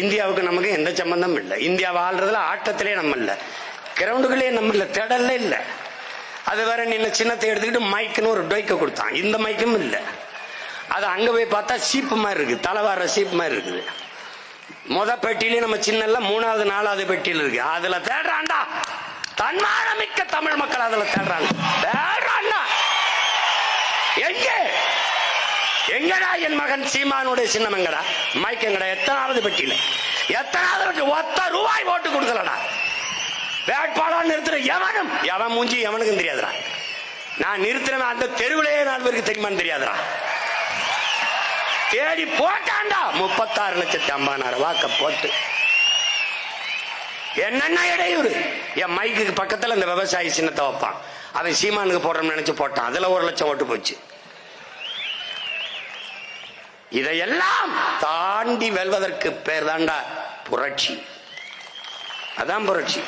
இந்தியாவுக்கு நமக்கு எந்த சம்பந்தமும் இல்லை. இந்தியா வாழ்றதுல ஆட்டத்திலே நம்ம இல்லை, கிரவுண்டுகளே நம்ம இல்லை, திடல்ல இல்லை. அது வேற நின்ன சின்னத்தை எடுத்துக்கிட்டு மைக்குன்னு ஒரு டொய்க்க கொடுத்தான். இந்த மைக்கும் இல்லை. அது அங்க போய் பார்த்தா சீப்பு மாதிரி இருக்கு, தலைவார சீப்பு மாதிரி இருக்குது. முத பெட்டியிலே நம்ம சின்ன 3வது 4வது பெட்டியில் இருக்கு. அதுல தேடுறான்டா தன்மானமிக்க தமிழ் மக்கள், அதுல தேடுறாங்க. எங்கே எங்கடா என் மகன் சீமானுடைய சின்னம்? எங்கடா மைக்? எங்கடா? எத்தனாவது பெட்டியில? எத்தனாவது? ஒத்த ரூபாய் ஓட்டு கொடுக்கலடா. வேட்பாளர் நிறுத்துற எவனும், எவன் மூஞ்சி எவனுக்கும் தெரியாதுடா. நான் நிறுத்தின அந்த தெருவிலேயே 4 பேருக்கு தெரியுமான்னு தெரியாதுடா. தேடி போட்டாண்டா 36,50,000 வாக்க போட்டு. என்னென்ன இடையூறு! என் மைக்கு பக்கத்துல இந்த விவசாயி சின்னத்தை வைப்பான். அவன் சீமானுக்கு போடுறோம்னு நினைச்சு போட்டான். அதுல 1,00,000 ஓட்டு போச்சு. இதையெல்லாம் தாண்டி வெல்வதற்கு பேர் தாண்டா புரட்சி. அதான் புரட்சி.